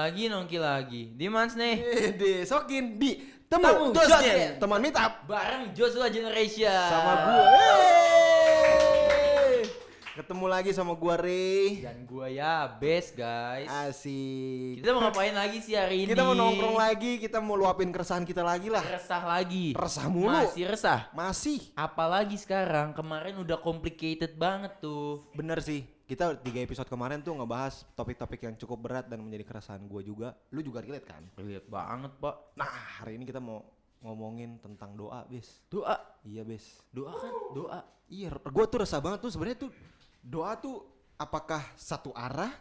nongki lagi. Di Mans nih. Sokin di Temu Josgen, teman meet up bareng Joshua Generation. sama gue. Ketemu lagi sama gue Ray Dan gue ya best guys. Asik. Kita mau ngapain lagi sih hari ini? Kita mau nongkrong lagi, kita mau luapin keresahan kita lagi lah. Resah lagi. Resah mulu. Masih resah. Masih. Apalagi sekarang, kemarin udah complicated banget tuh. Bener sih. Kita 3 episode kemarin tuh ngebahas topik-topik yang cukup berat dan menjadi keresahan gue juga. Lu juga relate kan? Relate banget pak. Nah hari ini kita mau ngomongin tentang doa, Bes. Doa. Iya, Bes. Doa kan? Doa. Iya, gue tuh resah banget tuh sebenarnya tuh doa tuh apakah satu arah?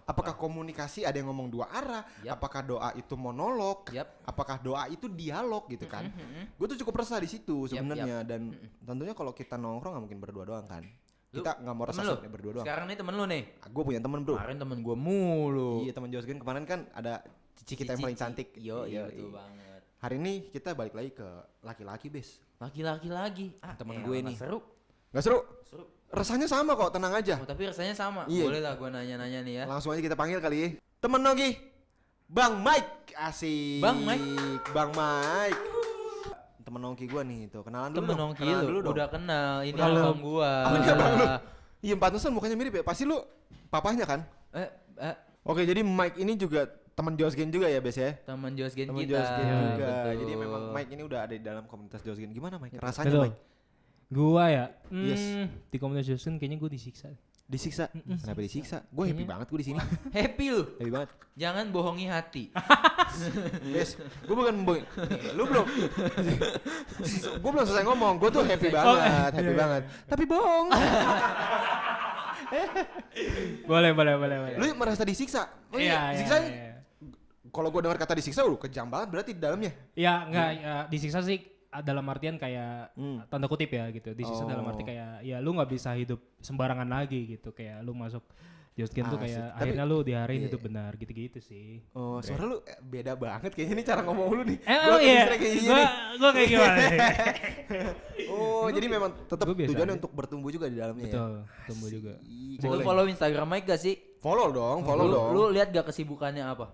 Apakah komunikasi ada yang ngomong dua arah? Yap. Apakah doa itu monolog? Yap. Apakah doa itu dialog gitu kan? Gue tuh cukup resah di situ sebenarnya dan tentunya kalau kita nongkrong nggak mungkin berdua doang kan? Kita nggak mau resah sebenarnya berdua doang. Sekarang nih temen lu nih. Gue punya temen bro. Kemarin temen gue mulu. Iya teman Josgen kemarin kan ada cici kita yang paling cantik. Iya betul banget. Hari ini kita balik lagi ke laki-laki Bes. Laki-laki lagi. Temen gue nih. Seru. Gak seru? Seru. Rasanya sama kok, tenang aja. Oh, tapi rasanya sama. Iya. Boleh lah gue nanya-nanya nih ya. Langsung aja kita panggil kali ya. Temen Nogi, Bang Mike. Asik. Bang Mike. Bang Mike. Temen Nongki gue nih tuh. Kenalan dulu Temen dong. nongki Kenalan lu dulu dong. udah kenal. Ini Udah abang gua. Oh, ini abang lu. Iya pantesan mukanya mirip ya. Pasti lu papahnya kan? Oke jadi Mike ini juga teman Josgen juga ya Bes ya? Teman Josgen Teman kita. Josgen Iya, juga. Betul. Jadi memang Mike ini udah ada di dalam komunitas Josgen. Gimana Mike? Rasanya Betul. Mike? Gua ya, Yes. di komunitas Justin kayaknya gue disiksa. Disiksa? Kenapa disiksa? Gue happy Kayaknya- banget gue di sini. Happy lu. Happy banget. Jangan bohongi hati. Bes, gue bukan boy. Lu belum. Gue belum selesai ngomong. Gue tuh happy banget, happy banget. Tapi bohong. Boleh. Lu merasa disiksa? Oh iya, disiksa. Kalau gue dengar kata disiksa, lu kejam banget berarti di dalamnya. Ya enggak, ya, disiksa sih dalam artian kayak tanda kutip ya gitu. Disiksa dalam Oh. arti kayak ya lu nggak bisa hidup sembarangan lagi gitu. Kayak lu masuk Justin tuh Asik. kayak Tapi- akhirnya lu diarahin iya. hidup benar gitu-gitu sih. Oh, suara lu beda banget kayaknya nih cara ngomong lu nih. Oh Gua iya, kepikiran kayak gini nih. gua kayak gimana? Oh, jadi memang tetap Gua biasa tujuannya aja. untuk bertumbuh juga di dalamnya ya. Betul, tumbuh juga. Asik. Lu follow Instagram Mike gak sih? Follow dong, follow lu, dong. Lu lihat gak kesibukannya apa?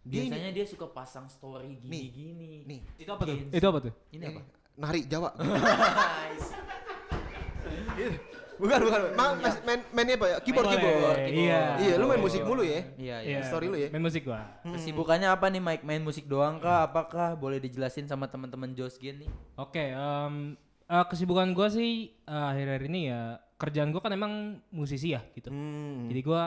Dia Biasanya dia suka pasang story gini-gini. Nih, Itu apa tuh? Games. Itu apa tuh? Ini apa? nari Jawa. bukan. Mainnya apa ya? Keyboard. Iya. Iya, lu main musik mulu ya. Iya. Iya. Story lu ya? Main musik gua. Kesibukannya apa nih Mike? Main musik doang kah? Apakah boleh dijelasin sama teman-teman Josgen nih? Oke, kesibukan gue sih akhir-akhir ini ya kerjaan gue kan emang musisi ya gitu. Jadi gue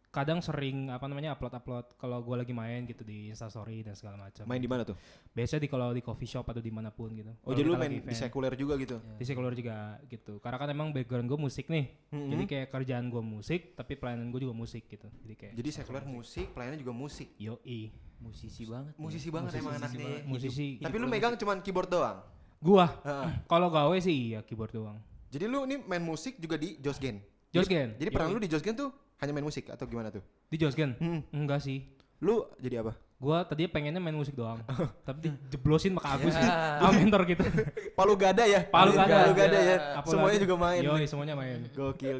kadang sering upload kalau gue lagi main gitu di Instastory dan segala macam. Main di mana tuh? Biasanya kalau di coffee shop atau dimanapun gitu. Oh, Kalau jadi lu kita main lagi di event. sekuler juga gitu. Di sekuler juga gitu. Karena kan emang background gue musik nih. Jadi kayak kerjaan gue musik tapi pelayanan gue juga musik gitu. Jadi kayak Jadi sekuler musik, pelayannya juga musik. yoi. Musisi banget. Musisi banget emang anaknya. Musisi. Tapi lu megang cuman keyboard doang. Gua Heeh. kalau gawe sih iya keyboard doang. Jadi lu nih main musik juga di Josgen. Josgen. Jadi peran lu di Josgen tuh hanya main musik atau gimana tuh? Di Josgen? Enggak sih. Lu jadi apa? Gua tadinya pengennya main musik doang, tapi dijeblosin sama Agus Ya. sama mentor kita. Palu gada ya? Palu gada. ya. Apa Semuanya lagi? juga main. Yoi, semuanya main. Gokil.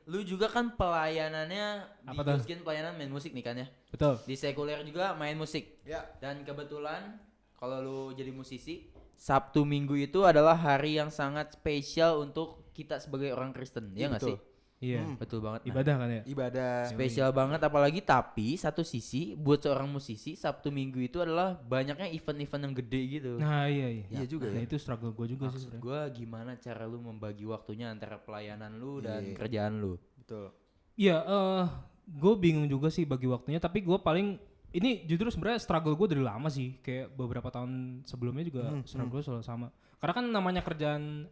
Lu juga kan pelayanannya Apa di tuh? Josgen pelayanan main musik nih kan ya? Betul. Di sekuler juga main musik. Ya. Dan kebetulan kalau lu jadi musisi, Sabtu Minggu itu adalah hari yang sangat spesial untuk kita sebagai orang Kristen, ya nggak betul. sih? Iya. Betul banget. Nah, Ibadah kan ya? Ibadah. spesial banget apalagi tapi satu sisi buat seorang musisi Sabtu Minggu itu adalah banyaknya event-event yang gede gitu. Nah iya. Iya juga Nah, ya. itu struggle gue juga sih Maksud sebenarnya. gue gimana cara lu membagi waktunya antara pelayanan lu dan Iya. kerjaan lu? Betul. Iya, gue bingung juga sih bagi waktunya, tapi gue paling ini jujur sebenarnya struggle gue dari lama sih, kayak beberapa tahun sebelumnya juga struggle selalu sama. Karena kan namanya kerjaan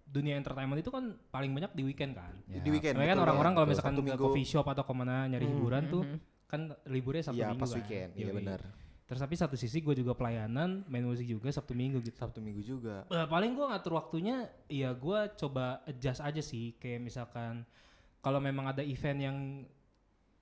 dunia entertainment itu kan paling banyak di weekend kan. Di weekend. Makanya kan betul orang-orang banget, kalau betul. misalkan Sabtu ke Minggu. coffee shop atau kemana nyari hiburan tuh kan liburnya Sabtu Iya, Minggu pas kan. weekend. Iya Yoi. benar. Terus tapi satu sisi gue juga pelayanan, main musik juga Sabtu Minggu gitu. Sabtu Minggu juga. Paling gue ngatur waktunya ya gue coba adjust aja sih. Kayak misalkan kalau memang ada event yang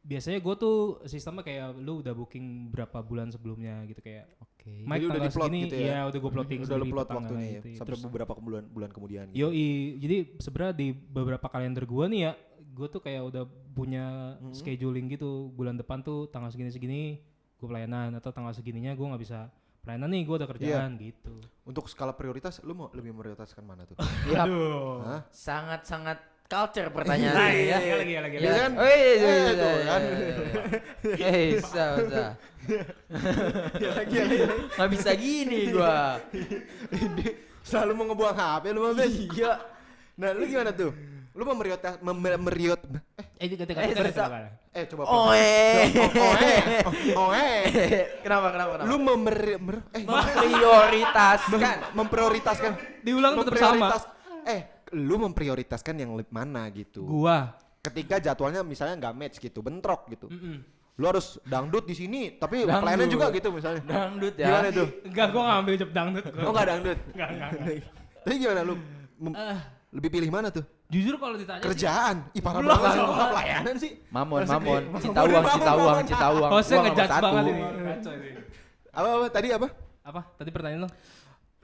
biasanya gue tuh sistemnya kayak lu udah booking berapa bulan sebelumnya gitu kayak Oke. Mike Jadi udah tanggal di-plot segini, gitu ya? iya udah gue plotting Udah lu sendiri plot tanggalnya waktunya ya. gitu. Sampai Terus beberapa bulan kemudian gitu. yoi, jadi sebenarnya di beberapa kalender gue nih ya gue tuh kayak udah punya scheduling gitu, bulan depan tuh tanggal segini gue pelayanan, atau tanggal segininya gue nggak bisa pelayanan nih, gue ada kerjaan gitu. Untuk skala prioritas, lu mau lebih memprioritaskan mana tuh? Yap. Hah? Sangat-sangat culture pertanyaannya ya. lagi. Ya kan? Oh iya, tuh kan. Bisa. Lagi. Nggak bisa gini gua. Selalu mau ngebuang HP lu mah, Bes. Iya. Nah, lu gimana tuh? Lu meriot coba Oh Kenapa? lu memprioritaskan. Diulang tetap sama. Lu memprioritaskan yang mana gitu. Gua Ketika jadwalnya misalnya nggak match gitu, bentrok gitu. Lu harus dangdut di sini, tapi Dangdut. pelayanan juga gitu misalnya. Dangdut ya. Gimana tuh? enggak, gua nggak ambil job dangdut. Oh, nggak dangdut. Enggak. Tapi gimana lu? Lebih pilih mana tuh? Jujur kalau ditanya Kerjaan. Ih, parah Belum. banget sih lu pelayanan sih. Mamon. Cinta Cinta uang. hostnya Gua ngejudge nomor banget satu. ini. Kacau ini. Apa tadi apa? Apa? Tadi pertanyaan lo?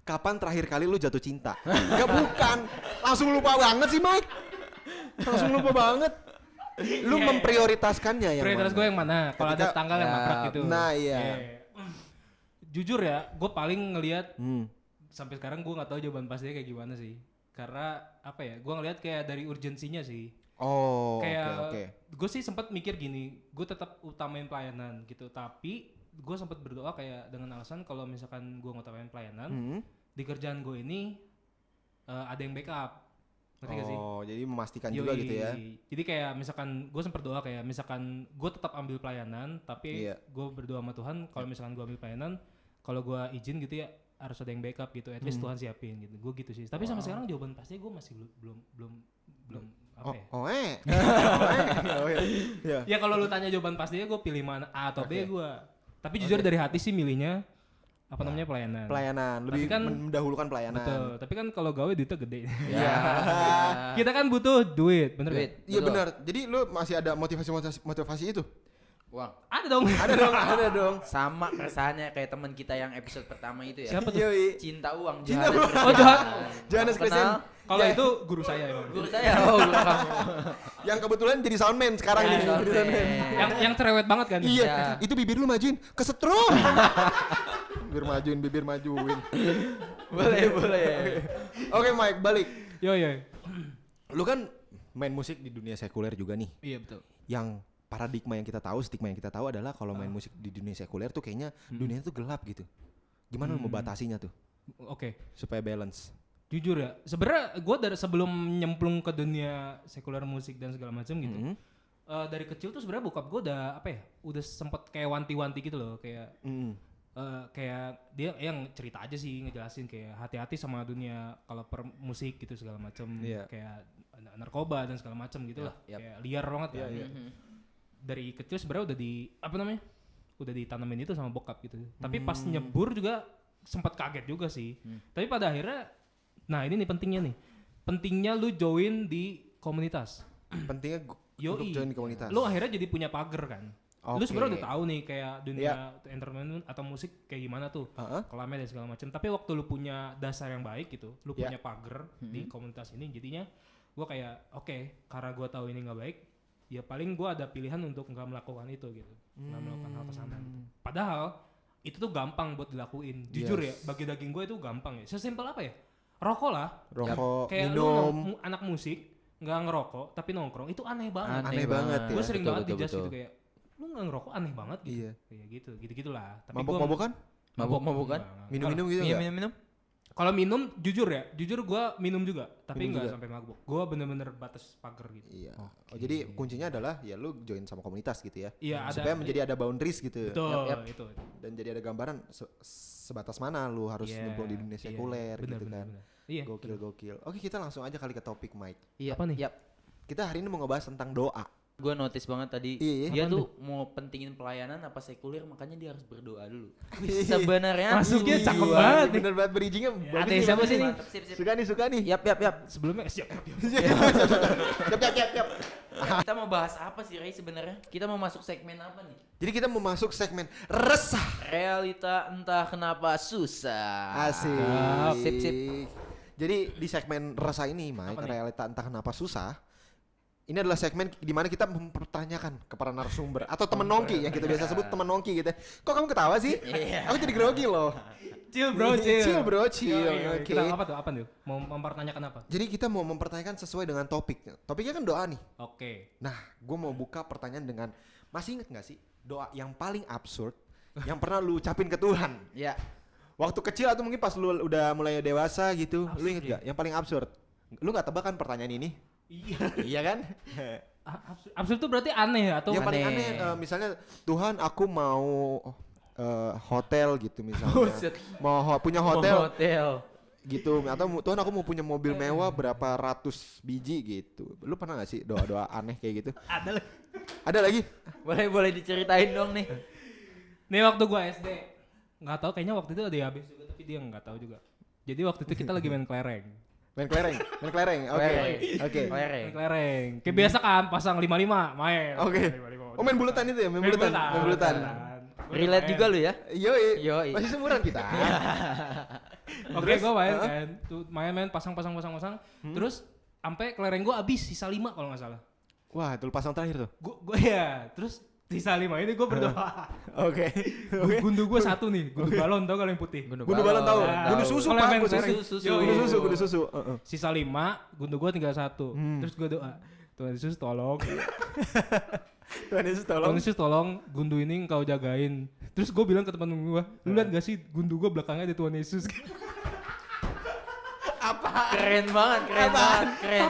Kapan terakhir kali lu jatuh cinta? Enggak, bukan. Langsung lupa banget sih, Mike. Langsung lupa banget. Lu memprioritaskannya yang Prioritas mana? gue yang mana? Kalau ada Ketika- tanggal yang Ya, nabrak gitu. nah, iya. Jujur ya, gue paling ngelihat Hmm. sampai sekarang gue nggak tahu jawaban pastinya kayak gimana sih. Karena apa ya? Gue ngelihat kayak dari urgensinya sih. Oh, Kayak oke. gue sih sempat mikir gini, gue tetap utamain pelayanan gitu. Tapi gue sempat berdoa kayak dengan alasan kalau misalkan gue ngutamain pelayanan, Hmm. di kerjaan gue ini ada yang backup. Ngerti gak sih? Oh, jadi memastikan juga Yoi. gitu ya. Jadi kayak misalkan gue sempat berdoa kayak misalkan gue tetap ambil pelayanan, tapi Iya. gue berdoa sama Tuhan kalau misalkan gue ambil pelayanan, kalau gue izin gitu ya harus ada yang backup gitu, at least Tuhan siapin gitu. Gue gitu sih. Tapi sampai sekarang jawaban pastinya gue masih belum apa ya? Oh, iya. Ya kalau lu tanya jawaban pastinya gue pilih mana, A atau B Oke. gue. Tapi jujur dari hati sih milihnya apa namanya pelayanan. Pelayanan, lebih Tapi kan- mendahulukan pelayanan. Betul. Tapi kan kalau gawe duitnya gede. Ya. Kita kan butuh duit, bener Duit. gak? Iya Betul. benar. Jadi lu masih ada motivasi itu? Uang. Ada dong. Ada dong. Sama keresahannya kayak teman kita yang episode pertama itu ya. Siapa tuh? Yoi. Cinta uang. Cinta Johannes uang. Christian. Oh, Johannes Kenal? Christian. Kalau Ya. itu guru saya emang. Guru saya. Oh, guru kamu. Yang kebetulan jadi soundman sekarang Ya, nih. soundman. Jadi soundman. yang cerewet banget kan? Iya, Ya. itu bibir lu majuin, kesetrum. bibir majuin. Boleh. Oke, Mike, balik. Yo. Lu kan main musik di dunia sekuler juga nih. Iya betul. Yang paradigma yang kita tahu, stigma yang kita tahu adalah kalau main musik di dunia sekuler tuh kayaknya dunia tuh gelap gitu. Gimana lu mau batasinya tuh Oke. supaya balance? Jujur ya, sebenarnya gue dari sebelum nyemplung ke dunia sekuler musik dan segala macam gitu, Mhm. dari kecil tuh sebenarnya bokap gue udah apa ya, udah sempet kayak wanti-wanti gitu loh, kayak kayak dia yang cerita aja sih, ngejelasin kayak hati-hati sama dunia kalau per musik gitu segala macam, Iya. kayak narkoba dan segala macam gitu lah, Yap. kayak liar banget kan. Dari kecil sebenarnya udah ditanamin itu sama bokap gitu. Tapi pas nyebur juga sempat kaget juga sih. Tapi pada akhirnya, nah ini nih pentingnya lu join di komunitas. Pentingnya Yoi. untuk join di komunitas. Lu akhirnya jadi punya pagar kan. Lu Oke. sebenarnya udah tahu nih kayak dunia entertainment atau musik kayak gimana tuh, Heeh. kelamnya dan segala macam. Tapi waktu lu punya dasar yang baik gitu, lu Ya. punya pagar di komunitas ini, jadinya gua kayak oke, karena gua tahu ini nggak baik, ya paling gua ada pilihan untuk nggak melakukan itu gitu, nggak melakukan hal kesana gitu. Padahal itu tuh gampang buat dilakuin. Jujur Yes. ya, bagi daging gue itu gampang ya. Sesimpel apa ya? Rokok lah. Rokok, Kayak lu minum. anak musik nggak ngerokok tapi nongkrong, itu aneh banget. Aneh banget ya. Gue sering Betul, banget betul, dijudge betul. gitu kayak lu nggak ngerokok aneh banget gitu. Iya. Kayak gitu-gitulah. Tapi Mabok-mabokan? Mabok-mabokan? Minum-minum gitu enggak? Minum. Kalau minum jujur gue minum juga, tapi Minum nggak juga. sampai mabuk. Gue bener-bener batas pagar gitu. Iya. Oh, jadi kuncinya adalah ya lu join sama komunitas gitu ya. Iya, ada. Supaya menjadi ada boundaries gitu. Betul, Yap. itu. Dan jadi ada gambaran sebatas mana lu harus Iya, nyemplung di dunia iya, sekuler bener, gitu bener, kan. bener. Iya. Gokil. Oke, kita langsung aja kali ke topik, Mike. Iya. Apa nih? Yap. Kita hari ini mau ngebahas tentang doa. Gue notice banget tadi Iya. dia tuh mau pentingin pelayanan apa sekuler, makanya dia harus berdoa dulu. Sebenarnya Masuknya cakep Wah, banget nih. Bener banget bridgingnya. bagus Ada nih, siapa bagus sih nih? Mantap, sip. Suka nih. Yap. Sebelumnya siap. Siap. Kita mau bahas apa sih, Ray, sebenarnya? Kita mau masuk segmen apa nih? Jadi kita mau masuk segmen resah. Realita entah kenapa susah. Asik. Sip. Jadi di segmen resah ini, Mike, Apa nih? realita entah kenapa susah. Ini adalah segmen di mana kita mempertanyakan kepada narasumber atau teman nongki yang kita biasa sebut teman nongki gitu. Kok kamu ketawa sih? Iya. Aku jadi grogi loh. Chill bro, chill. Chill bro, chill. Yoi. Oke. Kita apa tuh? Apa tuh? Mau mempertanyakan apa? Jadi kita mau mempertanyakan sesuai dengan topiknya. Topiknya kan doa nih. Oke. Nah, gue mau buka pertanyaan dengan masih inget gak sih doa yang paling absurd yang pernah lu ucapin ke Tuhan? Ya. Waktu kecil atau mungkin pas lu udah mulai dewasa gitu, lu Absurd inget ya? gak? Yang paling absurd. Lu gak tebak kan pertanyaan ini? Iya. Iya kan? Absurd tuh berarti aneh ya atau Yang paling Aneh. aneh misalnya Tuhan aku mau hotel gitu misalnya. Buset. Punya hotel Hotel. gitu atau Tuhan aku mau punya mobil mewah berapa ratus biji gitu. Lu pernah gak sih doa-doa aneh kayak gitu? ada lagi. Ada lagi? Boleh diceritain dong nih. Nih waktu gua SD, nggak tahu kayaknya waktu itu ada habis juga tapi dia nggak tahu juga. Jadi waktu itu kita lagi main kelereng. Main kelereng. Oke. Kelereng. Oke. Kelereng. Main kelereng. Kayak biasa kan pasang 55 main. Oke. 55. Oh main buletan itu ya? Main buletan. Main buletan. Relate juga lu ya? Yoi. Yoi. Masih seumuran kita. Oke, gua main kan. Tuh main pasang. Terus sampai kelereng gua habis sisa 5 kalau nggak salah. Wah, itu pasang terakhir tuh. Gua ya, terus sisa 5 ini gua berdoa. Oke. Gundu gua satu nih, gundu balon tau kalau yang putih. Gundu balon tahu. Nah, Gundu susu kalau Pak. main Gundu kelereng. susu. Yo, Gundu yo. susu. Gundu susu. Sisa 5, gundu gua tinggal 1. Terus gua doa, Tuhan Yesus tolong. Tuhan Yesus Tuhan tolong. Yesus tolong gundu ini engkau jagain. Terus gue bilang ke teman gue, lu liat gak sih gundu gue belakangnya ada Tuhan Yesus. Keren banget, keren banget, keren.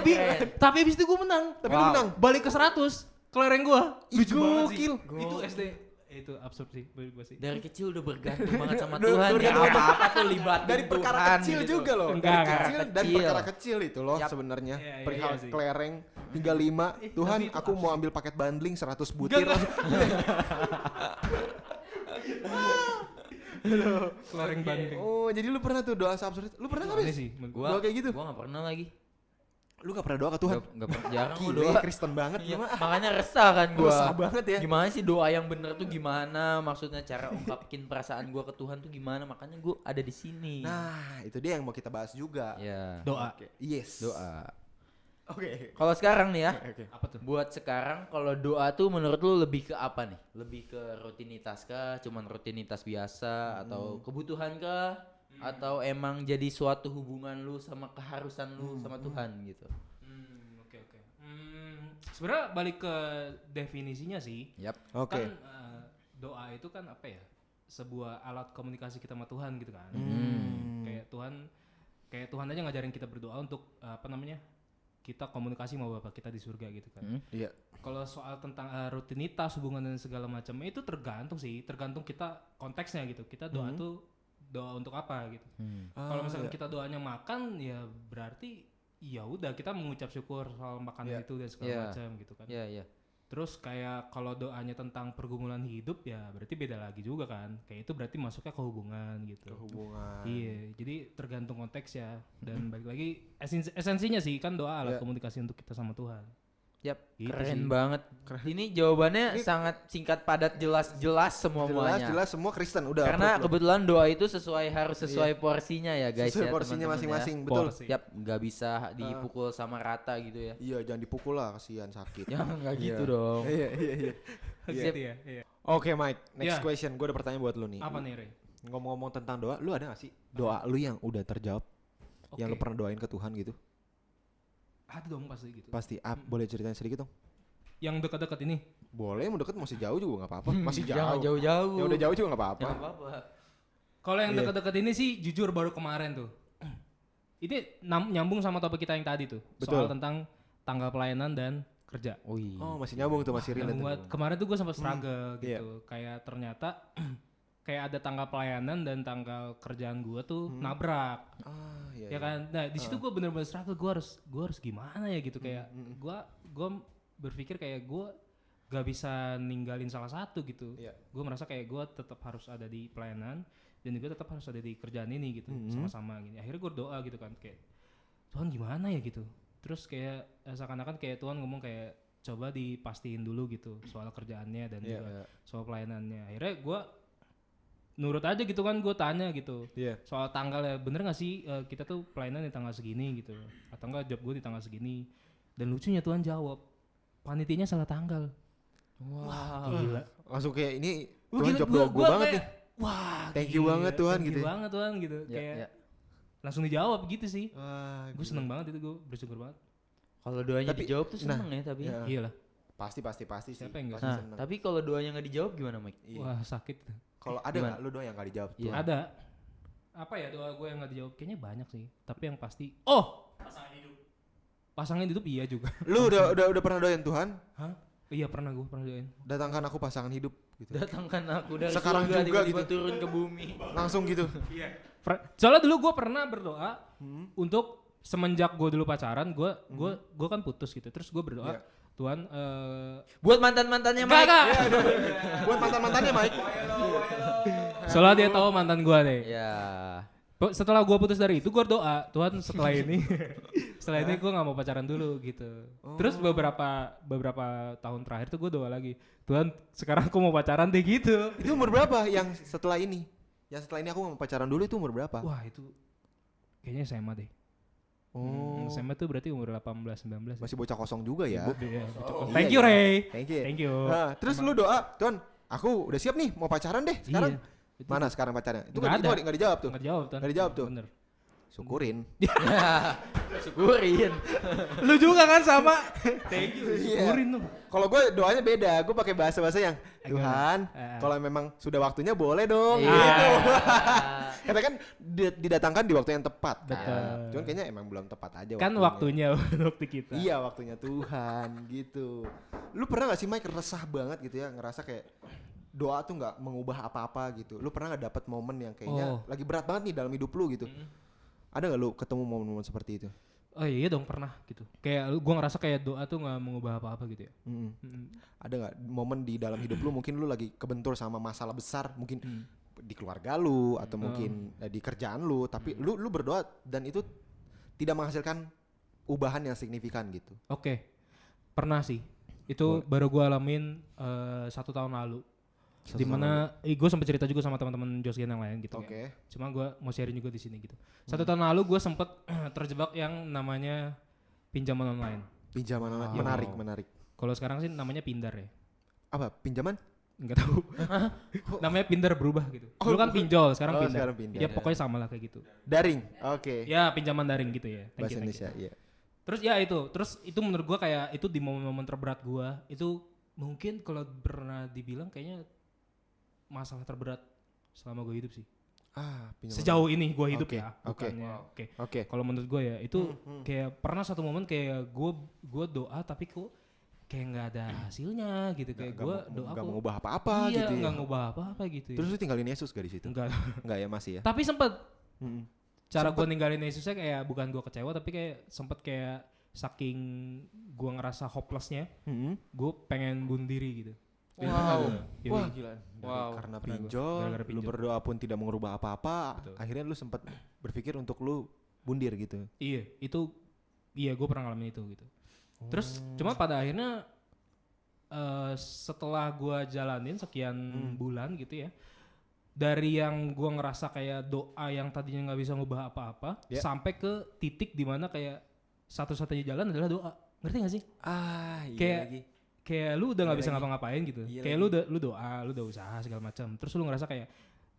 Tapi abis itu gue menang. Tapi lu menang. Balik ke 100, kelereng gue. Lucu banget sih. Gokil. Itu SD. Itu absurd sih menurut gue sih. Dari kecil udah bergantung banget sama Udah Tuhan. Ya bergantung sama apa-apa tuh libatin Dari perkara Tuhan kecil gitu. juga loh. Enggak, Dari kecil. perkara kecil itu loh Yap. sebenarnya. Iya, iya, Perihal iya sih. kelereng tinggal 5. Tuhan, tapi itu aku mau ambil paket bundling 100 butir. Kelereng banding. Oh, jadi lu pernah tuh doa absurd. Lu pernah enggak, Aneh Bis? sih. menurut Gua Doa kayak gitu? Gua gak pernah lagi. Lu gak pernah doa ke Tuhan? Gak pernah, jarang gua Gile, doa. Kristen banget Iya, lu mah. makanya resah kan gua. Resah banget ya. Gimana sih doa yang bener tuh gimana? Maksudnya cara ungkapin perasaan gua ke Tuhan tuh gimana? Makanya gua ada di sini. Nah, itu dia yang mau kita bahas juga. Ya. Doa. Yes. Doa. Oke. Kalau sekarang nih ya, Oke. Apa tuh? buat sekarang kalau doa tuh menurut lu lebih ke apa nih? Lebih ke rutinitas kah? Cuman rutinitas biasa atau kebutuhan kah? Atau emang jadi suatu hubungan lu sama keharusan lu sama Tuhan gitu? Oke. Sebenarnya balik ke definisinya sih. Yap. Oke. Kan doa itu kan apa ya? Sebuah alat komunikasi kita sama Tuhan gitu kan. Kayak Tuhan aja ngajarin kita berdoa untuk apa namanya? Kita komunikasi sama Bapa kita di surga gitu kan. Iya. Kalau soal tentang rutinitas hubungan dan segala macamnya itu tergantung sih, tergantung kita konteksnya gitu. Kita doa tuh doa untuk apa gitu. Kalau misalkan kita doanya makan ya berarti ya udah kita mengucap syukur soal makanan itu dan segala macam gitu kan. Iya, iya. Terus kayak kalau doanya tentang pergumulan hidup ya berarti beda lagi juga kan. Kayak itu berarti masuknya ke hubungan gitu. Hubungan. Iya, jadi tergantung konteks ya. Dan balik lagi esensinya sih kan doa alat komunikasi untuk kita sama Tuhan. Yap, Gitu keren sih. banget. Ini jawabannya sangat singkat padat jelas semuanya. Jelas semua Kristen udah. Karena approve loh. kebetulan doa itu harus sesuai porsinya ya guys Sesuai ya. porsinya teman-teman masing-masing, ya. betul. Porsi. Yap, nggak bisa dipukul sama rata gitu ya. Iya, jangan dipukul lah, kasihan sakit. Ya nggak gitu dong. Iya. Gitu ya. Iya. Oke, Mike. Next Iya. question. Gue ada pertanyaan buat lu nih. Apa nih, Rey? Ngomong-ngomong tentang doa, lu ada gak sih doa lu yang udah terjawab? Yang lu Oke. pernah doain ke Tuhan gitu? Ada dong pasti gitu. Pasti. Boleh ceritain sedikit dong? Yang dekat-dekat ini. Boleh, mau deket masih jauh juga gak apa-apa. Masih Jangan jauh. jauh-jauh. Ya udah jauh juga gak apa-apa. Jangan apa-apa. Kalau yang Iya. dekat-dekat ini sih jujur baru kemarin tuh. Ini nyambung sama topik kita yang tadi tuh. Betul. Soal tentang tanggal pelayanan dan kerja. Oh iya. Oh, masih nyambung tuh, masih relate. Nyambung banget. Kemarin tuh gue sempat struggle Iya. gitu. Kayak ternyata kayak ada tanggal pelayanan dan tanggal kerjaan gue tuh nabrak. Iya. Ya kan. Nah, di situ gue bener-bener struggle. Gue harus gimana ya gitu kayak gue berpikir kayak gue gak bisa ninggalin salah satu gitu. Iya. Gue merasa kayak gue tetap harus ada di pelayanan dan juga tetap harus ada di kerjaan ini gitu sama-sama gini. Akhirnya gue doa gitu kan kayak Tuhan gimana ya gitu. Terus kayak seakan-akan kayak Tuhan ngomong kayak coba dipastiin dulu gitu soal kerjaannya dan juga soal pelayanannya. Akhirnya gue nurut aja gitu kan, gue tanya gitu Iya. soal tanggal ya, bener gak sih kita tuh pelayanan di tanggal segini gitu atau enggak job gue di tanggal segini. Dan lucunya Tuhan jawab panitianya salah tanggal. Wah. Gila. Langsung kayak ini Wah, Tuhan gila, jawab doa gue banget nih. Wah, Thank you banget Tuhan thank gitu you ya. banget Tuhan gitu. Ya, Kayak ya. langsung dijawab gitu sih. Wah, Gue seneng banget itu, gue bersyukur banget. Kalau doanya Tapi- dijawab tuh nah, seneng ya tapi. ya. Iya lah. Pasti sih. Siapa yang nggak Pasti Nah, seneng. tapi kalau doanya nggak dijawab gimana, Mike? Iya. Wah sakit. Kalau ada Gimana? nggak lu doa yang gak dijawab tuh? Iya. Ada. Apa ya doa gue yang gak dijawab? Kayaknya banyak sih. Tapi yang pasti. Oh. Pasangan hidup iya juga. Lu udah pernah doain Tuhan? Hah? Iya pernah gue pernah doain. Datangkan aku pasangan hidup gitu. Datangkan aku dari Sekarang surga juga tiba-tiba gitu. turun ke bumi. Langsung gitu. Soalnya dulu gue pernah berdoa Hmm. untuk semenjak gue dulu pacaran, gue kan putus gitu. Terus gue berdoa, Iya. Tuhan, Buat mantan-mantannya enggak, Mike. enggak. Buat mantan-mantannya Mike. Soalnya dia tahu mantan gue nih. Ya. Setelah gue putus dari itu, gue berdoa, Tuhan setelah ini, setelah ini gue nggak mau pacaran dulu gitu. Terus beberapa tahun terakhir tuh gue doa lagi, Tuhan sekarang aku mau pacaran deh gitu. Itu umur berapa yang setelah ini? Yang setelah ini aku mau pacaran dulu itu umur berapa? Wah itu kayaknya SMA deh. Oh. SMA tuh berarti umur 18-19. Masih bocah kosong juga ya. Thank you Ray. Thank you. Thank you. Nah, terus lu doa, Tuhan, aku udah siap nih mau pacaran deh sekarang. Iya. Mana sekarang pacarnya? Itu Nggak kan ada. nggak dijawab tuh. Nggak dijawab tuh. Nggak dijawab tuh. Bener. Syukurin. Syukurin. Lu juga kan sama. Thank you. Iya. Syukurin dong. Kalau gue doanya beda, gue pakai bahasa-bahasa yang Tuhan, kalau memang sudah waktunya boleh dong. Iya. Gitu. Karena kan didatangkan di waktu yang tepat. Kan? Betul. Cuman kayaknya emang belum tepat aja. Kan waktunya waktu kita. Iya waktunya Tuhan gitu. Lu pernah gak sih Mike resah banget gitu ya, ngerasa kayak doa tuh nggak mengubah apa-apa gitu. Lu pernah gak dapet momen yang kayaknya lagi berat banget nih dalam hidup lu gitu? Ada gak lu ketemu momen-momen seperti itu? Oh iya dong pernah gitu. Kayak gue ngerasa kayak doa tuh nggak mengubah apa-apa gitu ya. Ada nggak momen di dalam hidup lu mungkin lu lagi kebentur sama masalah besar mungkin di keluarga lu atau mungkin di kerjaan lu, tapi lu berdoa dan itu tidak menghasilkan ubahan yang signifikan gitu. Oke. Pernah sih. Itu baru gue alamin 1 tahun lalu. Dimana gue sempat cerita juga sama teman-teman Josgen yang lain gitu. Oke. Kan. Cuma gue mau sharing juga di sini gitu. 1 tahun lalu gue sempet terjebak yang namanya pinjaman online. Pinjaman online. Menarik. Kalau sekarang sih namanya Pindar ya. Apa? Pinjaman? Enggak tahu. Namanya Pindar berubah gitu. Dulu kan pinjol, sekarang Pindar. Sekarang Pindar. Ya pokoknya sama lah kayak gitu. Daring. Oke. Ya pinjaman daring gitu ya. Thank Bahasa you. Indonesia, iya. Terus ya itu, menurut gua kayak itu di momen-momen terberat gua itu mungkin kalau pernah dibilang kayaknya masalah terberat selama gue hidup sih. Pinjaman. Sejauh ini gue hidup Oke, ya, bukannya. Oke. Oke. Kalau menurut gue ya itu kayak pernah satu momen kayak gue doa tapi kok kayak nggak ada hasilnya gitu, kayak gue doa nggak kok mengubah apa-apa iya, gitu ya. nggak ngubah apa-apa gitu. Terus lu tinggalin Yesus gak di situ? Enggak. Enggak ya masih ya. Tapi sempet cara Sempet. gue ninggalin Yesusnya kayak bukan gue kecewa tapi kayak sempet kayak saking gue ngerasa hopelessnya, gue pengen bunuh diri gitu. Wow. Yoi. Wah gila. Wow. Karena Pernah gua. pinjol, Gara-gara lu pinjol. berdoa pun tidak mengubah apa-apa. Betul. Akhirnya lu sempat berpikir untuk lu bundir gitu. Iya, gue pernah ngalamin itu gitu. Terus cuma pada akhirnya setelah gue jalanin sekian bulan gitu ya, dari yang gue ngerasa kayak doa yang tadinya nggak bisa ngubah apa-apa, Ya. sampai ke titik dimana kayak satu-satunya jalan adalah doa. Ngerti gak sih? Iya Kayak- lagi. Kayak lu udah nggak Iya bisa lagi. ngapa-ngapain gitu. Iya Kayak lagi. lu doa, lu udah usaha segala macam. Terus lu ngerasa kayak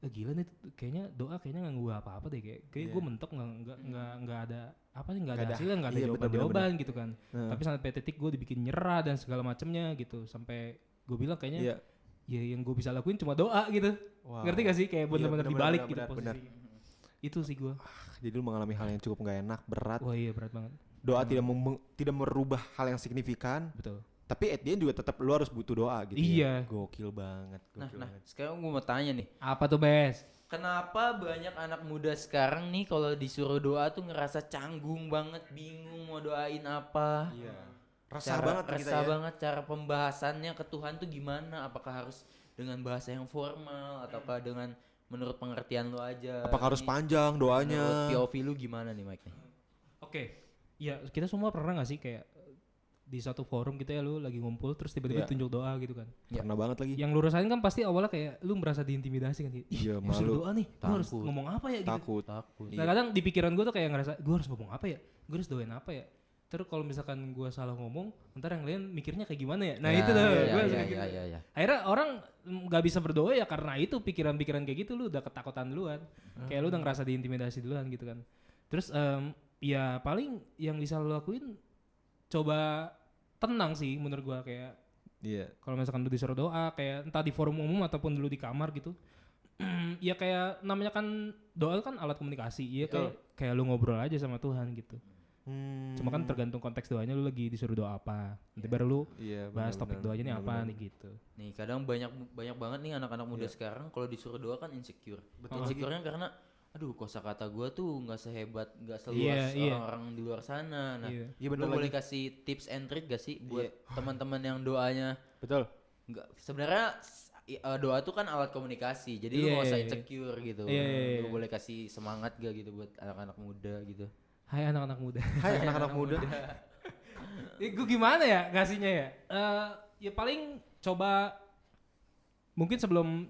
gila nih, kayaknya doa kayaknya nggak ngubah apa-apa deh, kayak Iya. gue mentok nggak ada apa sih, nggak ada Nggak ada. hasilnya, nggak ada Iya, jawaban gitu kan. Heeh. Tapi sampai titik gue dibikin nyerah dan segala macamnya gitu, sampai gue bilang kayaknya Iya. ya yang gue bisa lakuin cuma doa gitu. Wow. Ngerti gak sih, kayak Iya, bener-bener bener, dibalik bener, gitu bener, posisi. Itu sih gue. Jadi lu mengalami hal yang cukup nggak enak, berat. Wah iya berat banget. Doa tidak merubah hal yang signifikan. Betul. Tapi at the end juga tetap lu harus butuh doa gitu Iya. ya. Gokil banget. Nah, Gokil banget. sekarang gue mau tanya nih. Apa tuh Bes? Kenapa banyak anak muda sekarang nih kalau disuruh doa tuh ngerasa canggung banget, bingung mau doain apa? Iya. Resah banget kita resah ya. banget cara pembahasannya ke Tuhan tuh gimana? Apakah harus dengan bahasa yang formal ataukah dengan menurut pengertian lu aja? Apakah harus Ini panjang doanya? Menurut POV lu gimana nih Mike nih? Oke. Ya kita semua pernah gak sih kayak di satu forum gitu ya, lu lagi ngumpul terus tiba-tiba Iya. tunjuk doa gitu kan. Pernah banget lagi. Yang lu rasain kan pasti awalnya kayak lu merasa diintimidasi kan. Ih, Iya, yang suruh malu. doa nih, gue harus Takut. ngomong apa ya gitu. Takut. Takut. Nah kadang di pikiran gue tuh kayak ngerasa gue harus ngomong apa ya, gue harus doain apa ya. terus kalau misalkan gue salah ngomong, ntar yang lain mikirnya kayak gimana ya? Nah Ya, itu tuh, iya, gue iya, mikir. iya. Akhirnya orang nggak bisa berdoa ya karena itu pikiran-pikiran kayak gitu, lu udah ketakutan duluan, kayak lu udah ngerasa diintimidasi duluan gitu kan. Terus ya paling yang bisa lu lakuin, coba tenang sih menurut gue, kayak Iya. kalau misalkan lu disuruh doa, kayak entah di forum umum ataupun dulu di kamar gitu. Ya kayak namanya kan doa kan alat komunikasi, ya kayak lu ngobrol aja sama Tuhan gitu. Cuma kan tergantung konteks doanya, lu lagi disuruh doa apa. Nanti baru lu Iya, bahas topik doanya nih apa nih gitu. Nih kadang banyak banget nih anak-anak muda sekarang kalau disuruh doa kan insecure. Betul. Insecure-nya karena aduh kosakata gua tuh nggak sehebat, nggak seluas orang-orang di luar sana. Nah, Iya. Iya, lu bener boleh lagi. kasih tips and trick gak sih buat teman-teman yang doanya Betul. nggak, sebenarnya doa tuh kan alat komunikasi, jadi lu Iya, nggak usah iya, iya. insecure gitu. Iya. Lu boleh kasih semangat gak gitu buat anak-anak muda gitu. Hai anak-anak muda. Hai anak-anak muda. Gue gimana ya ngasihnya ya? Ya paling coba mungkin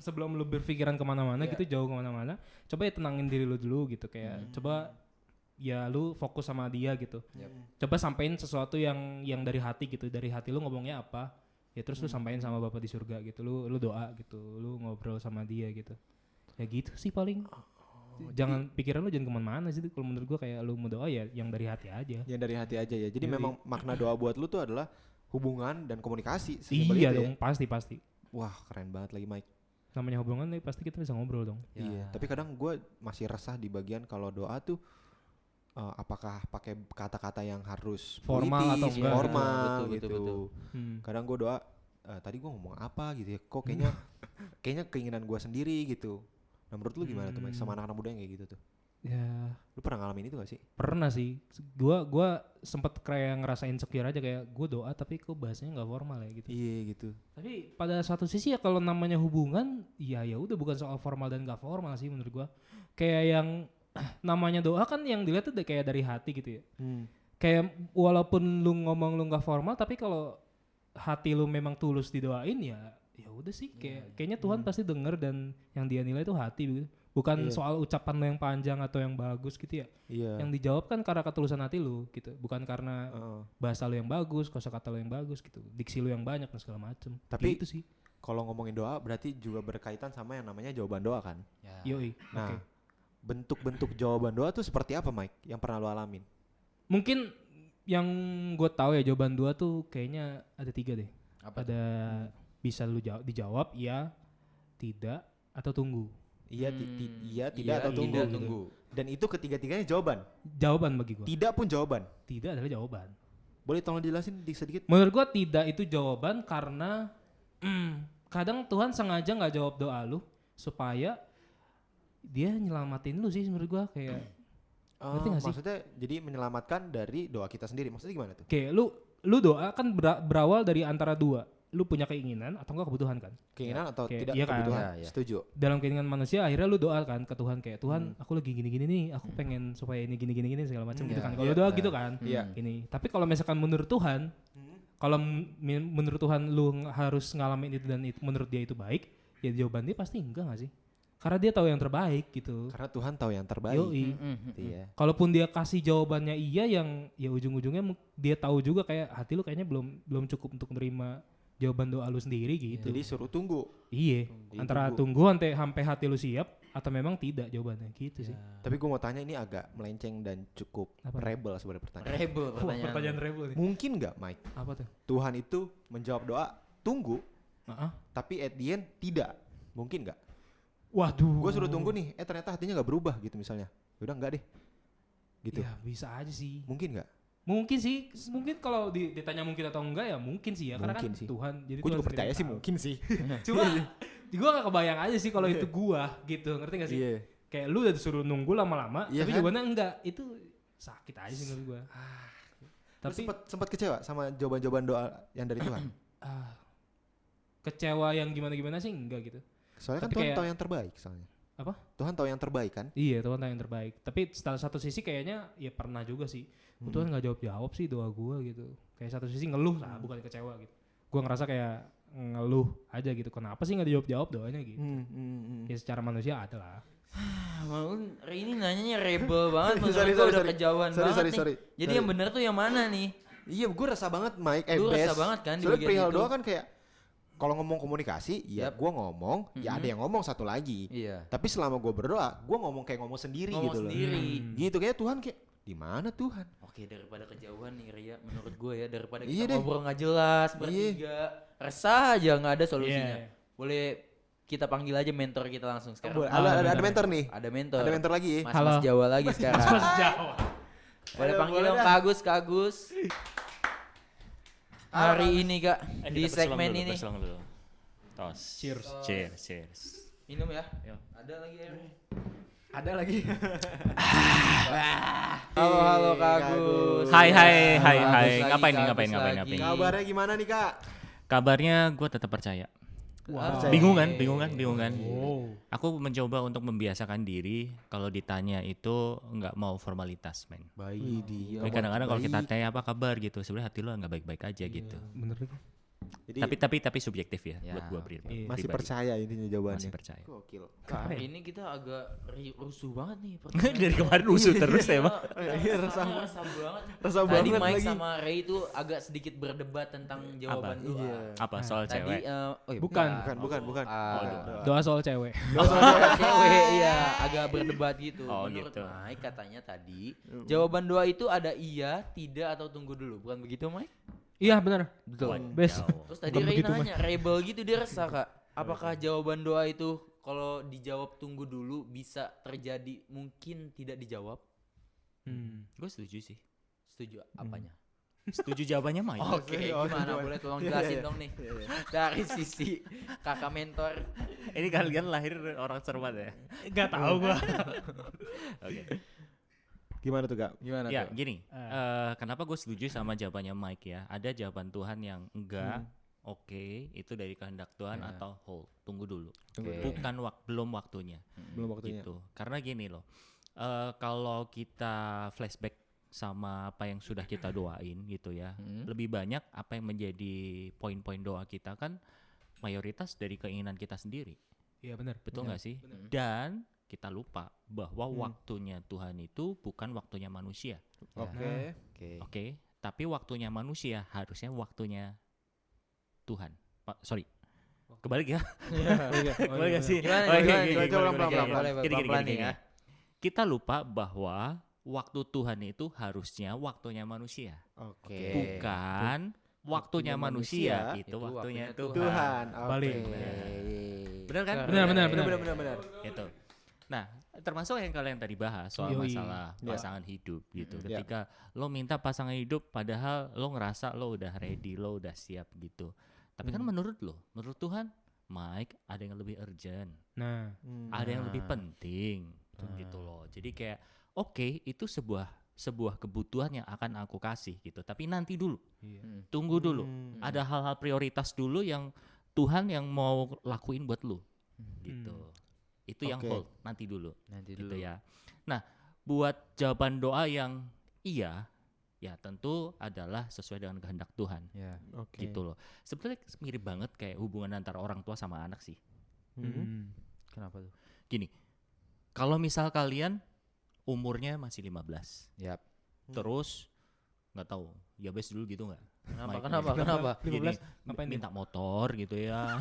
sebelum lu berpikiran kemana-mana gitu, jauh kemana-mana, coba ya tenangin diri lu dulu gitu, kayak coba ya lu fokus sama dia gitu. Coba sampein sesuatu yang dari hati gitu, dari hati lu ngomongnya apa, ya terus lu sampein sama Bapa di surga gitu, lu doa gitu, lu ngobrol sama dia gitu. Ya gitu sih paling. Jangan pikiran lu jangan kemana-mana sih, kalau menurut gua kayak lu mau doa ya yang dari hati aja. Yang dari hati aja ya. Jadi Yoi. memang makna doa buat lu tuh adalah hubungan dan komunikasi. sesimpel Iya itu dong, ya. pasti. Wah, keren banget lagi Mike. Namanya hubungan nih pasti kita bisa ngobrol dong. Ya. Iya. Tapi kadang gue masih resah di bagian kalau doa tuh apakah pakai kata-kata yang harus Formal puitis, atau enggak. formal Betul, gitu. betul. Kadang gue doa tadi gue ngomong apa gitu ya. Kok kayaknya keinginan gue sendiri gitu. Nah menurut lu gimana tuh Mike sama anak-anak muda yang kayak gitu tuh? Ya Lu pernah ngalamin itu gak sih? pernah sih. Gua sempet kayak ngerasain insecure aja, kayak gue doa tapi kok bahasanya nggak formal ya gitu. Iya gitu. Tapi pada satu sisi ya kalau namanya hubungan, ya udah bukan soal formal dan gak formal sih menurut gua. Kayak yang namanya doa kan yang dilihat tuh kayak dari hati gitu ya. Kayak walaupun lu ngomong lu nggak formal, tapi kalau hati lu memang tulus didoain ya udah sih, kayaknya Tuhan pasti denger, dan yang dia nilai itu hati gitu. Bukan soal ucapan lu yang panjang atau yang bagus gitu ya. Iya. Yang dijawab kan karena ketulusan hati lu gitu, bukan karena bahasa lu yang bagus, kosakata lu yang bagus gitu, diksi lu yang banyak dan segala macem. Tapi gitu sih. kalau ngomongin doa berarti juga berkaitan sama yang namanya jawaban doa kan? Ya. Yoi. Nah, Oke. bentuk-bentuk jawaban doa tuh seperti apa Mike yang pernah lu alamin? Mungkin yang gue tahu ya jawaban doa tuh kayaknya ada 3 deh. Apa Ada bisa lu dijawab iya, tidak, atau tunggu. Iya, iya, tidak Iya, atau tunggu. tidak, gitu. tunggu. Dan itu ketiga-tiganya jawaban. Jawaban bagi gue. Tidak pun jawaban. Tidak adalah jawaban. Boleh tolong dijelasin sedikit? Menurut gue tidak itu jawaban karena kadang Tuhan sengaja nggak jawab doa lu supaya dia nyelamatin lu sih menurut gue, kayak ngerti nggak sih? Maksudnya jadi menyelamatkan dari doa kita sendiri. Maksudnya gimana tuh? Kayak lu doa kan berawal dari antara 2. Lu punya keinginan atau enggak kebutuhan kan? Keinginan atau Kayak- tidak iya kan? kebutuhan? Iya, iya. Setuju. Dalam keinginan manusia akhirnya lu doa kan ke Tuhan, kayak Tuhan aku lagi gini-gini nih, aku pengen supaya ini gini-gini segala macam gitu Iya, kan. Kalau iya, doa iya. gitu kan. Iya. Ini. Tapi kalau misalkan menurut Tuhan, kalau menurut Tuhan lu harus ngalamin itu dan itu, menurut dia itu baik, ya jawaban dia pasti enggak gak sih? Karena dia tahu yang terbaik gitu. Karena Tuhan tahu yang terbaik. Yoi. Gitu ya. Kalaupun dia kasih jawabannya iya, yang ya ujung-ujungnya dia tahu juga kayak hati lu kayaknya belum cukup untuk menerima jawaban doa lu sendiri gitu. Jadi suruh tunggu. Iya, antara tunggu sampai hati lu siap atau memang tidak jawabannya gitu sih. Tapi gue mau tanya, ini agak melenceng dan cukup Apa? rebel sebenarnya pertanyaan. Rebel pertanyaan. Pertanyaan rebel nih. Mungkin nggak Mike Apa tuh? Tuhan itu menjawab doa tunggu, Heeh. tapi at the end tidak? Mungkin nggak? Waduh. Gue suruh tunggu nih, ternyata hatinya nggak berubah gitu misalnya. Yaudah nggak deh. Gitu. Ya bisa aja sih. Mungkin nggak? Mungkin sih, mungkin kalau ditanya mungkin atau enggak ya mungkin sih ya, karena Mungkin kan sih. Tuhan. Jadi Gue Tuhan juga sendiri percaya sih tahu. mungkin sih. Cuma gue gak kebayang aja sih kalau itu gua gitu, ngerti gak sih? Iya. Kayak lu udah disuruh nunggu lama-lama, Iya tapi kan? jawabannya enggak, itu sakit aja sih menurut gua. Tapi Tapi sempat kecewa sama jawaban-jawaban doa yang dari Tuhan. kecewa yang gimana-gimana sih enggak gitu. Soalnya kan Tapi Tuhan kayak- tahu yang terbaik soalnya. Apa? Tuhan tahu yang terbaik kan? Iya, Tuhan tahu yang terbaik. Tapi setelah satu sisi kayaknya ya pernah juga sih. Tuhan nggak jawab sih doa gua gitu. Kayak satu sisi ngeluh lah, bukan kecewa gitu. Gua ngerasa kayak ngeluh aja gitu. Kenapa sih nggak dijawab doanya gitu? Ya secara manusia ada lah. Maun ini nanyanya rebel banget, menurut Sorry, gua sorry, udah sorry. kejauhan Sorry, banget sorry. nih. Jadi Sorry. yang benar tuh yang mana nih? Iya, gue resah banget Mike. Lu Bes. resah banget kan di Soalnya bagian perihal itu? doa kan kayak kalau ngomong komunikasi, ya Yap. gue ngomong, ya ada yang ngomong satu lagi. Iya. Tapi selama gue berdoa, gue ngomong kayak ngomong sendiri Ngomong gitu loh. sendiri. Gitu kayak Tuhan kayak di mana Tuhan? Oke, daripada kejauhan nih Ria, menurut gue ya, daripada Iya kita deh. ngobrol nggak jelas bertiga, resah aja nggak ada solusinya. Iya. Boleh kita panggil aja mentor kita langsung sekarang. Boleh. Ada mentor nih. Ada mentor. Ada mentor lagi. Mas Halo. Jawa lagi sekarang. Mas Jawa. Boleh Aduh, panggil boleh dong dah. Kagus. Hari ini Kak di segmen ini. Berselang dulu. Tos. Cheers. Cheers. Minum ya. Yo. Ada lagi air. Ada lagi. Halo Kagus. Hai. Kagus lagi, Ngapain nih, Kagus ngapain. lagi. Kabarnya gimana nih Kak? Kabarnya gue tetap percaya. Percaya. Bingung kan? Oh. Aku mencoba untuk membiasakan diri kalau ditanya itu nggak mau formalitas, men. Baik. Tapi kadang-kadang kalau kita tanya apa kabar gitu, sebenarnya hati lo nggak baik-baik aja gitu. Bener lagi. Jadi Tapi subjektif ya, Ya, buat gue pribadi. masih percaya intinya jawabannya. Masih percaya. Gokil. Hari ini kita agak rusuh banget nih. Dari kemarin rusuh terus ya, Bang. Iya, resah banget. Resah Tadi banget Mike lagi. sama Ray itu agak sedikit berdebat tentang jawaban doa. Iya. Apa soal Tadi cewek? Bukan. Bukan. Ah, Doa soal cewek. cewek iya agak berdebat gitu. Oh, Menurut gitu. Mike katanya tadi jawaban doa itu ada iya, tidak atau tunggu dulu. Bukan begitu Mike? Iya benar. Betul. Best. Terus tadi Bukan Ray begitu, nanya, rebel gitu dia resah Kak. Apakah jawaban doa itu kalau dijawab tunggu dulu bisa terjadi mungkin tidak dijawab? Gue setuju sih. Setuju apanya? Setuju jawabannya Mike. Oke, gimana? Boleh tolong jelasin dong nih. Dari sisi kakak mentor. Ini kalian lahir orang cermat ya? Gak tahu gua. Oke. Gimana tuh Kak? Gimana Ya tuh? gini, kenapa gue setuju sama jawabannya Mike ya? Ada jawaban Tuhan yang enggak, oke, itu dari kehendak Tuhan Ya. atau hold, tunggu dulu. Oke. Bukan belum waktunya. Belum waktunya. Gitu. Karena gini loh, kalau kita flashback sama apa yang sudah kita doain gitu ya, lebih banyak apa yang menjadi poin-poin doa kita kan mayoritas dari keinginan kita sendiri. Iya benar. Betul nggak sih? Dan kita lupa bahwa waktunya Tuhan itu bukan waktunya manusia. Oke. Oke, tapi waktunya manusia harusnya waktunya Tuhan. Sorry. Kebalik ya. Kebalik nggak sih? Gimana? Oke, Gimana? oke, Coba oke, pelan-pelan, oke, oke. Boleh Gini, pelan-pelan gini, nih ya. gini. Kita lupa bahwa waktu Tuhan itu harusnya waktunya manusia. Oke. Bukan waktunya manusia, itu itu waktunya waktunya Tuhan. Tuhan. Balik. Benar kan? Benar. Itu. Nah, termasuk yang kalian tadi bahas soal Yoi. masalah Ya. pasangan hidup gitu. Ya. Ketika lo minta pasangan hidup padahal lo ngerasa lo udah ready, lo udah siap gitu. Tapi kan menurut Tuhan, Mike, ada yang lebih urgent, Nah, ada yang lebih penting gitu loh. Jadi kayak oke, itu sebuah kebutuhan yang akan aku kasih gitu. Tapi nanti dulu. Tunggu dulu. Ada hal-hal prioritas dulu yang Tuhan yang mau lakuin buat lu. Gitu. Itu yang Oke. hold, nanti dulu. Nanti Gitu dulu. ya. Nah, buat jawaban doa yang iya, ya tentu adalah sesuai dengan kehendak Tuhan. Ya. Oke. Gitu loh. Sebenarnya mirip banget kayak hubungan antara orang tua sama anak sih. Kenapa tuh? Gini. Kalau misal kalian umurnya masih 15, Yap. terus nggak tahu, ya bes dulu gitu nggak? Kenapa? Gini, 15 ngapain minta motor gitu ya.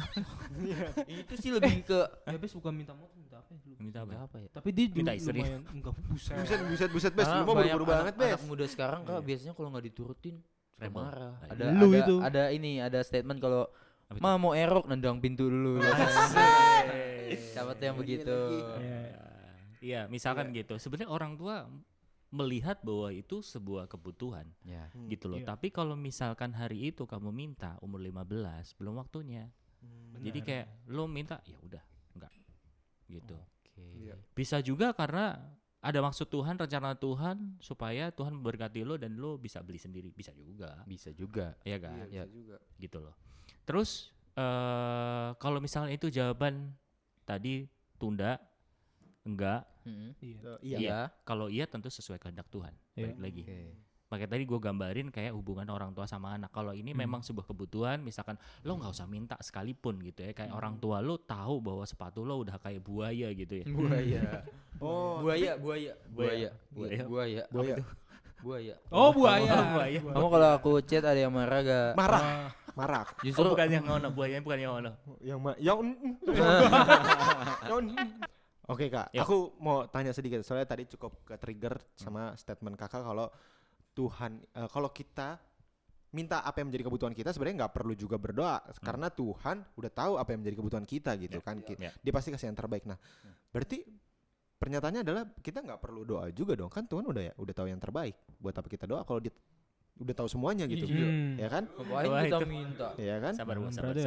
Itu sih lebih ke Bes bukan minta motor, minta apa ya dulu? Minta apa? apa ya? Tapi dia Minta istri. lumayan enggak buset. Buset Bes, Karena lu mau banyak buru-buru banget Bes. anak muda sekarang Kak biasanya kalau nggak diturutin suka Rebel. marah. Nah, Ada lu ada, itu. ada statement kalau Apa itu? Ma mau erok nendang pintu dulu. Siapa tuh yang begitu? Iya, misalkan gitu. Sebenarnya orang tua melihat bahwa itu sebuah kebutuhan Ya. gitu loh. Iya. Tapi kalau misalkan hari itu kamu minta umur 15, belum waktunya. Jadi kayak lo minta ya udah, enggak. Gitu. Oke. Bisa juga karena ada maksud Tuhan, rencana Tuhan supaya Tuhan memberkati lo dan lo bisa beli sendiri, bisa juga. Bisa juga. Iya kan? Ya. juga. Gitu loh. Terus kalau misalnya itu jawaban tadi tunda, enggak. Mm-mm. Iya. Iya. Iya. Kalau iya tentu sesuai kehendak Tuhan. Iya. Balik lagi. Oke. Makanya tadi gue gambarin kayak hubungan orang tua sama anak. Kalau ini memang sebuah kebutuhan, misalkan lo nggak usah minta sekalipun gitu ya. Kayak orang tua lo tahu bahwa sepatu lo udah kayak buaya gitu ya. Buaya. Oh, Buaya. Buaya. Buaya. Oh buaya. Buaya. Kamu kalau aku chat ada yang marah gak? marah. Justru Oh, bukan yang ngono, buayanya bukan yang ngono. Oke Kak, Yuk. aku mau tanya sedikit soalnya tadi cukup ke trigger sama statement Kakak kalau Tuhan kalau kita minta apa yang menjadi kebutuhan kita sebenarnya nggak perlu juga berdoa karena Tuhan udah tahu apa yang menjadi kebutuhan kita gitu kan. Dia pasti kasih yang terbaik. Nah, berarti pernyataannya adalah kita nggak perlu doa juga dong kan Tuhan udah tahu yang terbaik. Buat apa kita doa kalau dia udah tahu semuanya gitu. Ya kan? ngapain kita minta? Ya kan? Sabar, Bu, sabar.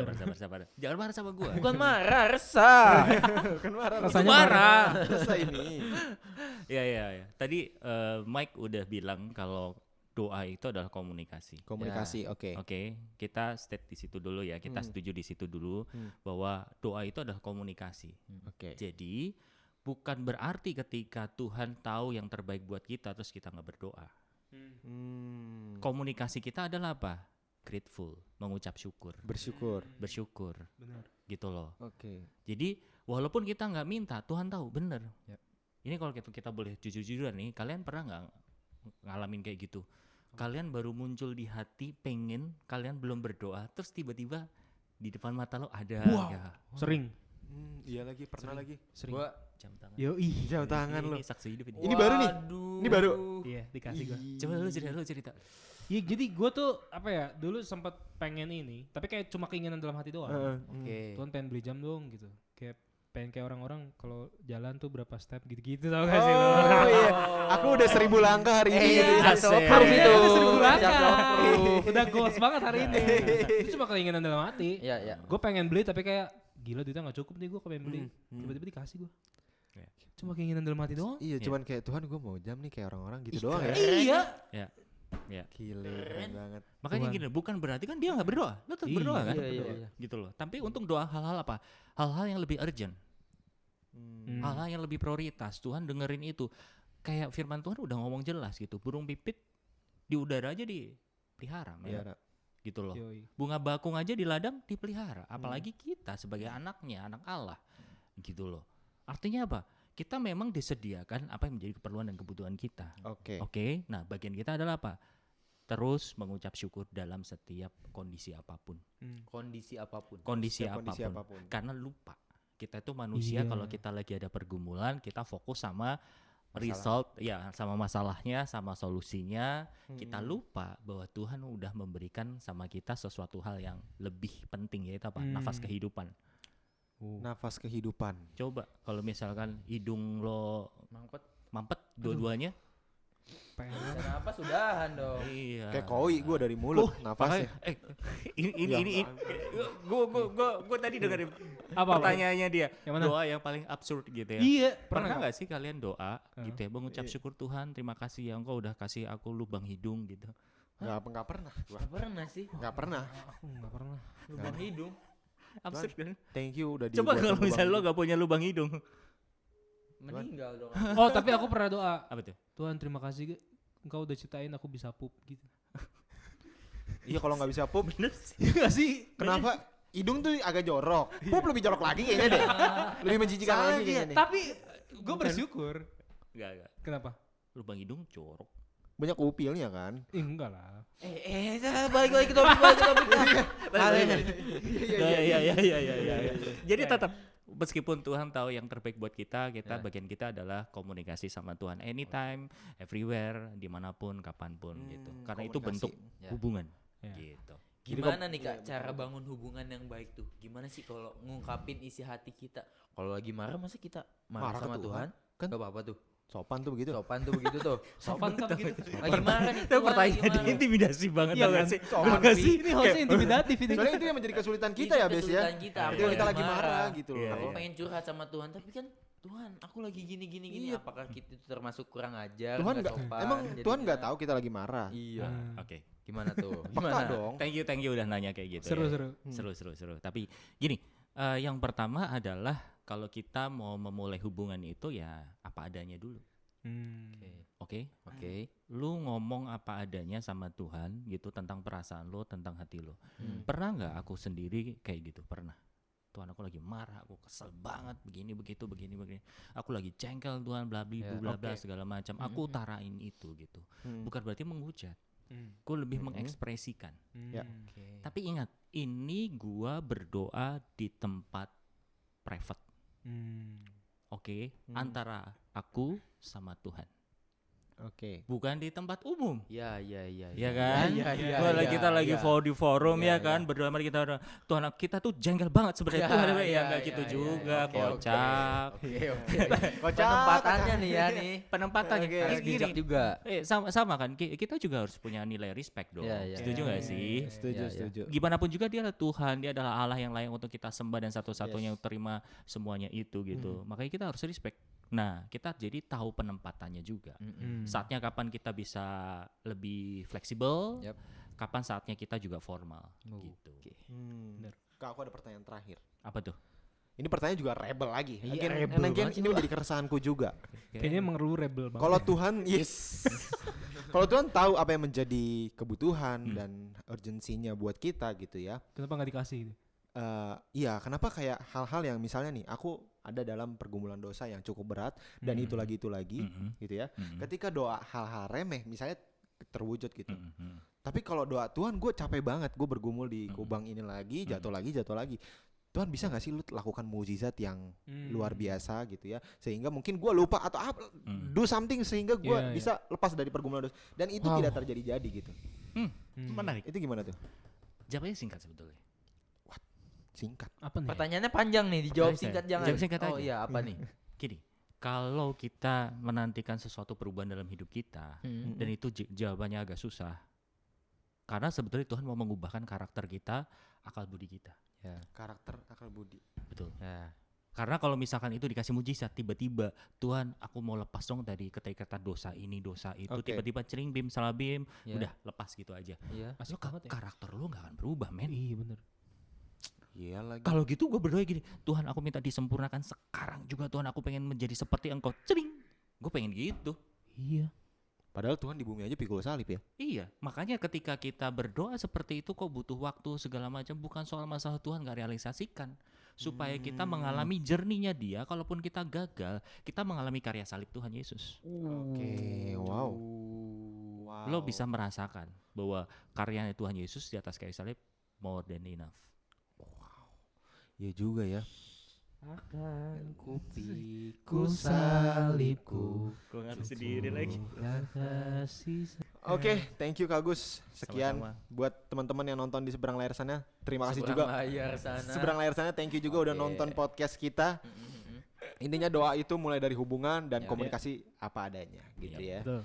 Jangan marah sama gua. Bukan marah, resah. Kan marah. Rasanya marah. Selesai ini. Ya. Tadi Mike udah bilang kalau doa itu adalah komunikasi. Komunikasi, oke. Oke, kita state di situ dulu ya. Kita setuju di situ dulu bahwa doa itu adalah komunikasi. Oke. Jadi bukan berarti ketika Tuhan tahu yang terbaik buat kita terus kita nggak berdoa. Komunikasi kita adalah apa? Grateful, mengucap syukur, Bersyukur. bersyukur, Benar. gitu loh. Oke. Jadi walaupun kita nggak minta, Tuhan tahu, bener. Ya. Ini kalau kita boleh jujur-jujuran nih, kalian pernah nggak ngalamin kayak gitu? Kalian baru muncul di hati, pengen, kalian belum berdoa, terus tiba-tiba di depan mata lo ada ya, Sering. Iya lagi, pernah lagi. Sering. Gua jam tangan. Yoi. Jam tangan lo. Ini saksi hidup ini. Ini baru nih? Waduh. Ini baru? Iya dikasih gue. Coba lu cerita. Iya jadi gue tuh apa ya dulu sempat pengen ini tapi kayak cuma keinginan dalam hati doang. Oke. Tuhan pengen beli jam dong gitu. Kayak pengen kayak orang-orang kalau jalan tuh berapa step gitu-gitu tau gak sih lo? Oh iya, aku udah 1000 langkah hari ini. Iya, gitu. asik. proof Iya, itu. udah 1000 langkah. Proof. Udah goals banget hari ini. Itu cuma keinginan dalam hati. Iya. Gue pengen beli tapi kayak gila duitnya gak cukup nih gue pengen beli. Tiba-tiba dikasih gue. Iya. Cuma keinginan dalam hati doang. Iya, cuman kayak Tuhan gue mau jam nih kayak orang-orang gitu doang ya. Iya. Ya. Gile, keren banget. Makanya Tuhan. gini, bukan berarti kan dia nggak berdoa, lo tetap Iya, berdoa kan? iya. Gitu loh. Tapi untuk doa hal-hal apa? Hal-hal yang lebih urgent, hal-hal yang lebih prioritas. Tuhan dengerin itu. Kayak firman Tuhan udah ngomong jelas gitu. Burung pipit di udara aja dipelihara, men. Iya, Gitu loh. Yoi. Bunga bakung aja di ladang dipelihara, apalagi kita sebagai anaknya, anak Allah. Gitu loh. Artinya apa? Kita memang disediakan apa yang menjadi keperluan dan kebutuhan kita. Oke. Oke, nah bagian kita adalah apa? Terus mengucap syukur dalam setiap kondisi apapun. Kondisi apapun. Kondisi Setiap kondisi apapun. apapun. Karena lupa. Kita itu manusia Iya. kalau kita lagi ada pergumulan, kita fokus sama result, ya sama masalahnya, sama solusinya. Kita lupa bahwa Tuhan udah memberikan sama kita sesuatu hal yang lebih penting, yaitu apa? Nafas kehidupan. Nafas kehidupan. Coba kalau misalkan hidung lo mampet dua-duanya. Kenapa sudahan dong? Iya. Kayak koi gue dari mulut nafasnya. Ini gue tadi dengerin Apa? pertanyaannya dia. Yang mana? Doa yang paling absurd gitu ya. Iya. Pernah nggak sih kalian doa gitu ya, mengucap syukur Tuhan, terima kasih ya Engkau udah kasih aku lubang hidung gitu. Nggak pernah. Gak pernah sih. Nggak pernah. Aku nggak pernah. Lubang hidung. Absurd kan? Thank you udah Coba dibuatin kalau lubang misalnya lo hidung. gak punya lubang hidung. Meninggal dong. Oh tapi aku pernah doa. Apa tuh? Tuhan terima kasih Engkau udah ciptain aku bisa pup gitu. Iya kalau nggak bisa pup. Bener sih. Iya gak sih? Kenapa? Hidung tuh agak jorok. Pup lebih jorok lagi kayaknya deh. Lebih menjijikan Salah lagi dia. kayaknya nih. Tapi gue bersyukur. Gak. Kenapa? Lubang hidung corok. Banyak upilnya kan. Enggak lah. Balik lagi ke topik. Iya. Jadi tetap meskipun Tuhan tahu yang terbaik buat kita, bagian kita adalah komunikasi sama Tuhan anytime, everywhere, dimanapun, kapanpun gitu. Karena itu komunikasi. bentuk hubungan. Ya. Gitu. Gimana nih Kak cara bangun hubungan yang baik tuh? Gimana sih kalau ngungkapin isi hati kita? Kalau lagi marah masa kita marah Marah sama ke Tuhan? Kan? Gak apa-apa tuh. Sopan tuh begitu. Sopan tuh begitu tuh. Sopan kan gitu. Lagi marah nih. Itu Tuhan, pertanyaan gimana? intimidasi banget Iya tau kan? gak sih? Sopan Tau gak sih. sih? Ini hostnya intimidatif ini. Soalnya itu yang menjadi kesulitan kita Itu ya Bes ya. kesulitan kita. Ketika kita lagi marah gitu Iya, loh. Aku iya. pengen curhat sama Tuhan tapi kan Tuhan aku lagi gini. Iya. Apakah kita itu termasuk kurang ajar? Tuhan nggak nggak, sopan emang jadinya? Tuhan nggak tahu kita lagi marah. Iya. Oke. Gimana tuh? Peka Gimana? dong. Thank you udah nanya kayak gitu. Seru-seru. Seru. Tapi gini, yang pertama adalah kalau kita mau memulai hubungan itu ya apa adanya dulu. Oke? Oke. Lu ngomong apa adanya sama Tuhan gitu tentang perasaan lo, tentang hati lo. Pernah nggak aku sendiri kayak gitu? Pernah. Tuhan, aku lagi marah, aku kesel banget, begini begitu, begini. Aku lagi jengkel Tuhan, bla bla bla segala macam. Aku utarain itu gitu. Bukan berarti menghujat. Gue lebih mengekspresikan. Ya. Oke. Tapi ingat, ini gua berdoa di tempat private. Oke, antara aku sama Tuhan. Oke. Bukan di tempat umum. Ya. Ya kan? Iya. Kita lagi di forum Iya, ya kan, berdoa mari kita Tuhan, kita tuh jengkel banget sebenarnya Tuhan, ya enggak gitu juga, kocak. Oke. Kocak. Penempatannya nih ya nih. Penempatannya Harus bijak gini. juga. Sama kan, kita juga harus punya nilai respect dong. Iya. Setuju nggak sih? Setuju, Iya. setuju. Gimana pun juga dia adalah Tuhan, dia adalah Allah yang layak untuk kita sembah dan satu-satunya yang terima semuanya itu gitu. Makanya kita harus respect. Nah, kita jadi tahu penempatannya juga. Saatnya kapan kita bisa lebih fleksibel, Yap. kapan saatnya kita juga formal gitu. Oke. Kak, aku ada pertanyaan terakhir. Apa tuh? Ini pertanyaan juga rebel lagi. Iya, Again, rebel and again, banget ini menjadi keresahanku juga. Kayaknya emang lu rebel banget. Kalau Tuhan, kalau Tuhan tahu apa yang menjadi kebutuhan dan urgensinya buat kita gitu ya. Kenapa nggak dikasih gitu? Iya, kenapa kayak hal-hal yang misalnya nih, aku ada dalam pergumulan dosa yang cukup berat dan itu lagi gitu ya. Ketika doa hal-hal remeh misalnya terwujud gitu. Tapi kalau doa Tuhan, gue capek banget, gue bergumul di kubang ini lagi, jatuh lagi. Tuhan bisa nggak sih lu lakukan mukjizat yang luar biasa gitu ya, sehingga mungkin gue lupa atau do something sehingga gue bisa lepas dari pergumulan dosa, dan itu tidak terjadi gitu. Menarik. Itu gimana tuh? Jawabannya singkat sebetulnya. Singkat. Apa nih? Pertanyaannya panjang nih, dijawab Bisa. singkat jangan. Jawab singkat Oh aja. iya, apa nih? Gini, kalau kita menantikan sesuatu perubahan dalam hidup kita dan itu jawabannya agak susah, karena sebetulnya Tuhan mau mengubahkan karakter kita, akal budi kita. Ya. Karakter, akal budi. Betul. Ya. Karena kalau misalkan itu dikasih mujizat, tiba-tiba Tuhan, aku mau lepas dong dari keterikatan dosa ini, dosa itu, Oke. tiba-tiba cering bim salah bim, Ya. udah lepas gitu aja. Iya. Asik Lu banget ya. karakter lu nggak akan berubah, men. Iya bener. Iya lagi. Kalau gitu gue berdoa gini, Tuhan aku minta disempurnakan sekarang juga Tuhan, aku pengen menjadi seperti Engkau, cering. Gue pengen gitu. Iya. Padahal Tuhan di bumi aja pikul salib ya. Iya, makanya ketika kita berdoa seperti itu kok butuh waktu segala macam, bukan soal masalah Tuhan gak realisasikan. Supaya kita mengalami jerninya dia, kalaupun kita gagal, kita mengalami karya salib Tuhan Yesus. Oke, wow. Lo bisa merasakan bahwa karyanya Tuhan Yesus di atas kayu salib more than enough. Iya juga ya. Akan kupikul salibku. Gue ngaku sendiri lagi. Oke, thank you Kak Gus. Sekian Sama-sama. buat teman-teman yang nonton di seberang layar sana. Terima kasih Seberang juga. layar sana. Seberang layar sana, thank you juga udah Oke. nonton podcast kita. Intinya doa itu mulai dari hubungan dan komunikasi apa adanya gitu ya. Betul.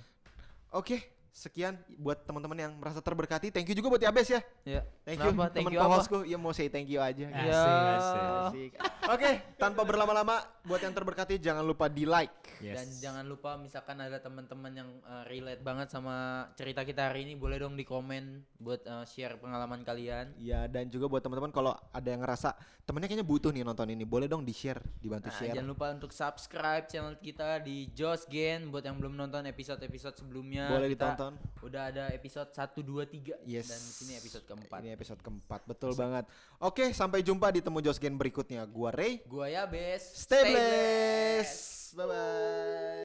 Oke, sekian buat teman-teman yang merasa terberkati. Thank you juga buat Yabes ya. Ya. Thank you Kenapa? teman Thank you apa? co-hostku. Ya mau say thank you aja. Ya. Asik. Oke, tanpa berlama-lama buat yang terberkati jangan lupa di like. Dan jangan lupa misalkan ada teman-teman yang relate banget sama cerita kita hari ini, boleh dong di komen buat share pengalaman kalian. Ya, dan juga buat teman-teman kalau ada yang ngerasa temennya kayaknya butuh nih nonton ini, boleh dong di-share, dibantu Nah, share. jangan lupa untuk subscribe channel kita di Joss Gen buat yang belum nonton episode-episode sebelumnya. Boleh Kita ditonton. Udah ada episode 1 2 3 Yes. dan di sini episode keempat. Ini episode keempat, betul banget. Oke, sampai jumpa di Temu Joss Gen berikutnya. Gua Ray. Gua Yabes. Stay blessed. Bye bye.